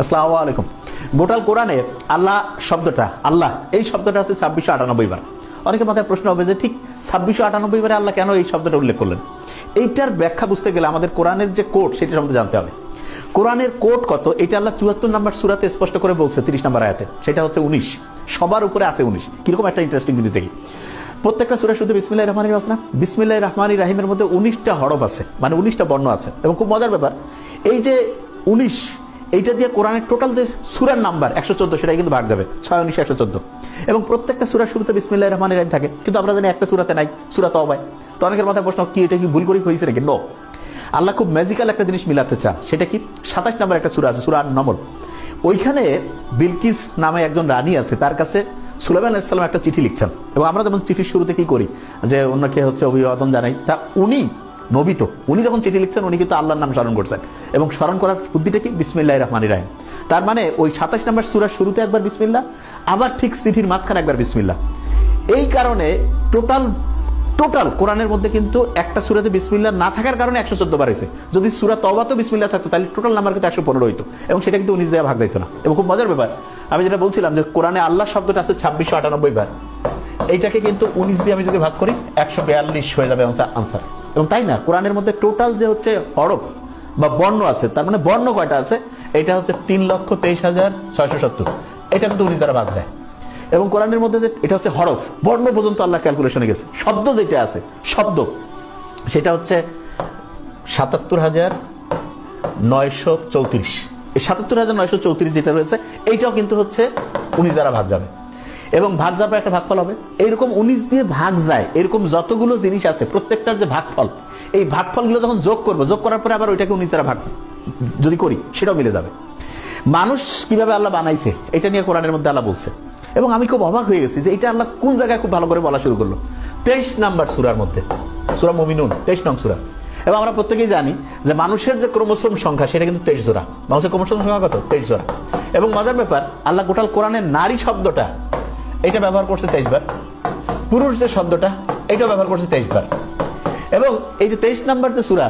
আসসালামু আলাইকুম। গোটাল কোরআনে আল্লাহ শব্দটা, আল্লাহ এই শব্দটা আছে 2698 বার। অনেকের মাথায় প্রশ্ন হবে যে ঠিক 2698 বারে আল্লাহ কেন এই শব্দটা উল্লেখ করলেন? এইটার ব্যাখ্যা বুঝতে গেলে আমাদের কোরআনের যে কোড সেটা সম্বন্ধে জানতে হবে। কোরআনের কোড কত এটা আল্লাহ 74 নম্বর সূরাতে স্পষ্ট করে বলছে, 30 নম্বর আয়াতে। সেটা হচ্ছে 19, সবার উপরে আছে 19। কিরকম একটা ইন্টারেস্টিং জিনিস দেখি, প্রত্যেকটা সূরা শুধু বিসমিল্লাহির রহমানির রহিম আছে না? বিসমিল্লাহির রহমানির রহিমের মধ্যে 19টা হরফ আছে, মানে 19টা বর্ণ আছে। এবং খুব মজার ব্যাপার, এই যে 19 এইটা দিয়ে কোরআনের টোটাল যে সূরার নাম্বার 114, সেটাই কিন্তু ভাগ যাবে 6 19 114। এবং প্রত্যেকটা সূরার শুরুতে বিসমিল্লাহির রহমানির রহিম থাকে, কিন্তু আমরা জানি একটা সূরাতে নাই, সূরা তওবায়। তো অনেকের মাথায় প্রশ্ন, কি এটা কি ভুল করে হয়েছে নাকি? নো, আল্লাহ খুব ম্যাজিক্যাল একটা জিনিস মিলাতে চান। সেটা কি? 27 নম্বর একটা সূরা আছে, সূরা আন-নমল। ওইখানে বিলকিস নামে একজন রানী আছে, তার কাছে সুলাইমান আলাইহিস সালাম একটা চিঠি লিখছেন। এবং আমরা যেমন চিঠির শুরুতে কি করি যে অন্যকে হচ্ছে অভিবাদন জানাই, তা উনি নবী, তো উনি যখন চিঠি লিখছেন উনি কিন্তু আল্লাহর নাম স্মরণ করছেন। এবং স্মরণ করার বুদ্ধিটা কি? বিসমিল্লাহির রহমানির রহিম। তার মানে ওই 27 নম্বর সূরার শুরুতে একবার বিসমিল্লাহ, আবার ঠিক চিঠির মাঝখানে একবার বিসমিল্লাহ। এই কারণে টোটাল কোরআনের মধ্যে কিন্তু একটা সূরাতে বিসমিল্লাহ না থাকার কারণে 114 বার হয়েছে। যদি সূরা তওবাতেও বিসমিল্লাহ থাকতো তাহলে টোটাল নাম্বার কিন্তু 115 হইতো, এবং সেটা কিন্তু 19 দিয়ে ভাগ যাইতো না। এবং খুব মজার ব্যাপার, আমি যেটা বলছিলাম যে কোরআনে আল্লাহ শব্দটা আছে 2698 বার, এইটাকে কিন্তু 19 দিয়ে আমি যদি ভাগ করি 142 হয়ে যাবে আনসার। এবং তাই না, কোরআনের মধ্যে টোটাল যে হচ্ছে হরফ বা বর্ণ আছে, তার মানে বর্ণ কয়টা আছে? এটা হচ্ছে 3,23,670। এটা কিন্তু 19 দ্বারা ভাগ যায়। এবং কোরআনের মধ্যে যে এটা হচ্ছে হরফ, বর্ণ পর্যন্ত আল্লাহ ক্যালকুলেশনে গেছে। শব্দ যেটা আছে, শব্দ সেটা হচ্ছে 77,934। এই 77,934 যেটা রয়েছে এইটাও কিন্তু হচ্ছে 19 দ্বারা ভাগ যাবে। এবং ভাগ যাওয়ার পর একটা ভাগফল হবে। এইরকম 19 দিয়ে ভাগ যায়, এরকম যতগুলো জিনিস আছে প্রত্যেকটার যে ভাগফল, এই ভাগফলগুলো যখন যোগ করবো, যোগ করার পরে আবার ওইটাকে 19 দ্বারা ভাগ যদি করি সেটাও মিলে যাবে। মানুষ কিভাবে আল্লাহ বানাইছে এটা নিয়ে কোরআনের মধ্যে আল্লাহ বলছে। এবং আমি খুব অবাক হয়ে গেছি যে এটা আল্লাহ কোন জায়গায় খুব ভালো করে বলা শুরু করলো। 23 নম্বর সূরার মধ্যে, সূরা মুমিনুন 23 নং সূরা। এবং আমরা প্রত্যেকেই জানি যে মানুষের যে ক্রোমোসোম সংখ্যা সেটা কিন্তু 23 জোড়া। মানুষের ক্রোমোসোম সংখ্যা কত? 23 জোড়া। এবং মজার ব্যাপার, আল্লাহ গোটাল কোরআনের নারী শব্দটা এটা ব্যবহার করছে 23 বার, পুরুষ যে শব্দটা এটাও ব্যবহার করছে 23 বার। এবং এই যে 23 নম্বর যে সূরা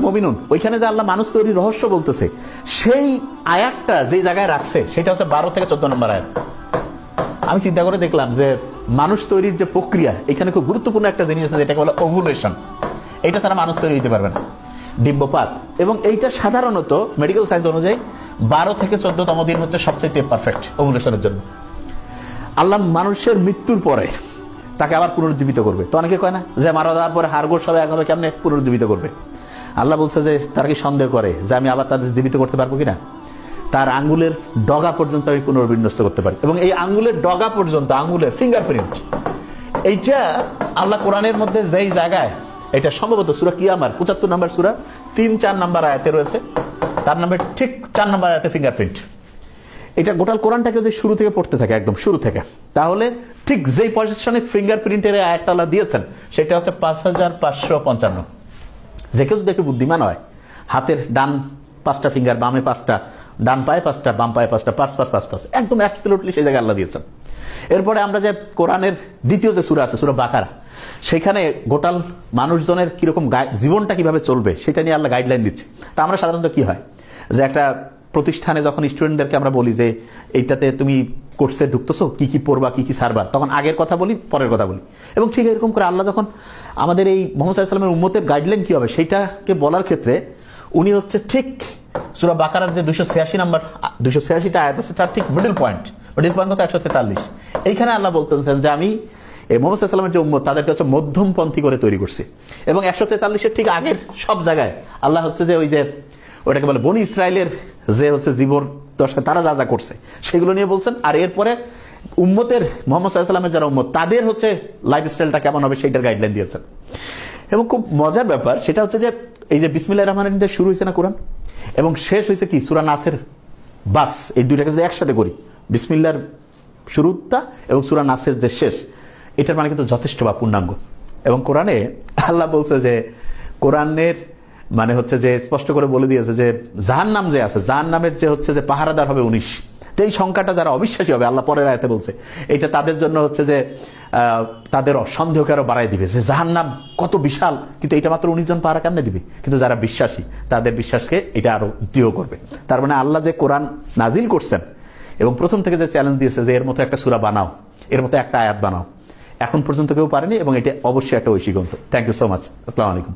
মুমিনুন, ওইখানে যে আল্লাহ মানুষ তৈরির রহস্য বলতেছে, সেই আয়াতটা যে জায়গায় রাখছে সেটা হচ্ছে 12 থেকে 14 নম্বর আয়াত। আমি চিন্তা করে দেখলাম যে মানুষ তৈরির যে প্রক্রিয়া, এখানে খুব গুরুত্বপূর্ণ একটা জিনিস আছে যেটাকে বলে ওভুলেশন। এটা ছাড়া মানুষ তৈরি হতে পারবে না, ডিম্বপাত। এবং এইটা সাধারণত মেডিকেল সায়েন্স অনুযায়ী 12 থেকে 14তম দিন হচ্ছে সবচেয়ে পারফেক্ট ওভুলেশনের জন্য। আল্লাহ মানুষের মৃত্যুর পরে তাকে আবার পুনরুজ্জীবিত করবে। তো অনেকে কয় না যে মারা যাওয়ার পরে হাড়গোড় সবাই একভাবে কেমনে পুনরুজ্জীবিত করবে? আল্লাহ বলছে যে তারা কি সন্দেহ করে যে আমি আবার তাদের জীবিত করতে পারবো কিনা? তার আঙ্গুলের ডগা পর্যন্ত আমি পুনর্বিন্যস্ত করতে পারি। এবং এই আঙ্গুলের ডগা পর্যন্ত, আঙ্গুলের ফিঙ্গারপ্রিন্ট, এইটা আল্লাহ কোরআনের মধ্যে যেই জায়গায়, এটা সম্ভবত সূরা কিয়ামার 75 নম্বর সূরা 3-4 নম্বর আয়াতে রয়েছে, তার নামে ঠিক 4 নম্বর আয়াতে ফিঙ্গারপ্রিন্ট। এটা গোটাল কোরআনটাকে যদি শুরু থেকে পড়তে থাকে, একদম শুরু থেকে, তাহলে ঠিক যেই পজিশনে ফিঙ্গারপ্রিন্টের আয়াতটা আল্লাহ দিয়েছেন সেটা হচ্ছে 5555। যে কেউ যদি একটু বুদ্ধিমান হয়, হাতের ডান 5টা ফিঙ্গার, বামে 5টা, ডান পায়ে 5টা, বাম পায়ে 5টা, 5 5 5 5, একদম অ্যাবসলিউটলি সেই জায়গায় আল্লাহ দিয়েছেন। এরপরে আমরা যে কোরআনের দ্বিতীয় যে সূরা আছে, সূরা বাকারা, সেখানে গোটাল মানুষজনের কিরকম জীবনটা কিভাবে চলবে সেটা নিয়ে আল্লাহ গাইডলাইন দিচ্ছে। তা আমরা সাধারণত কি হয় যে একটা প্রতিষ্ঠানে যখন স্টুডেন্টদেরকে আমরা বলি যে এইটাতে তুমি কোর্সে ঢুকতেছো, কি কি পড়বা, কি কি সারবা, তখন আগের কথা বলি, পরের কথা বলি। এবং ঠিক এরকম করে আল্লাহ যখন আমাদের এই মুহাম্মদ সাল্লাল্লাহু আলাইহি ওয়াসাল্লামের উম্মতের গাইডলাইন কি হবে সেইটাকে বলার ক্ষেত্রে উনি হচ্ছে ঠিক সূরা বাকারার যে 286টা আয়াত আছে তার ঠিক মিডল পয়েন্ট কত? 143। এইখানে আল্লাহ বলতেছেন যে আমি এই মুহাম্মদ সাল্লাল্লাহু আলাইহি ওয়াসাল্লামের যে উম্মত তাদেরকে হচ্ছে মধ্যমপন্থী করে তৈরি করছি। এবং 143-এর ঠিক আগের সব জায়গায় আল্লাহ হচ্ছে যে ওই যে ওটাকে বলে বনি ইসরায়েলের যে হচ্ছে জীবন দশা তারা যা যা করছে সেগুলো নিয়ে বলছেন। আর এরপরে উম্মতের মুহাম্মদ সাল্লাল্লাহু আলাইহি ওয়াসাল্লামের যারা উম্মত তাদের হচ্ছে লাইফস্টাইলটা কেমন হবে সেইটার গাইডলাইন দিয়েছেন। এবং খুব মজার ব্যাপার সেটা হচ্ছে যে এই যে বিসমিল্লাহির রহমানির রহিম শুরু হয়েছে না কোরআন, এবং শেষ হয়েছে কি? সূরা নাসের। বাস এই দুইটাকে যদি একসাথে করি, বিসমিল্লাহর শুরুটা এবং সূরা নাসের যে শেষ, এটার মানে কিন্তু যথেষ্ট বা পূর্ণাঙ্গ। এবং কোরআনে আল্লাহ বলছে যে কোরআনের মানে হচ্ছে যে স্পষ্ট করে বলে দিয়েছে যে জাহান্নাম যে আছে, জাহান্নামের যে হচ্ছে যে পাহারাদার হবে 19, তো এই সংখ্যাটা যারা অবিশ্বাসী হবে, আল্লাহ পরের আয়াতে বলছে, এটা তাদের জন্য হচ্ছে যে তাদের সন্দেহকে আরো বাড়াই দিবে যে জাহান্নাম কত বিশাল, কিন্তু এটা মাত্র 19 জন পাহারা কেমনে দিবে। কিন্তু যারা বিশ্বাসী তাদের বিশ্বাসকে এটা আরো দৃঢ় করবে। তার মানে আল্লাহ যে কোরআন নাজিল করছেন এবং প্রথম থেকে যে চ্যালেঞ্জ দিয়েছে যে এর মতো একটা সূরা বানাও, এর মতো একটা আয়াত বানাও, এখন পর্যন্ত কেউ পারেনি, এবং এটা অবশ্যই একটা ঐশী গ্রন্থ। Thank you so much. আসসালামু আলাইকুম।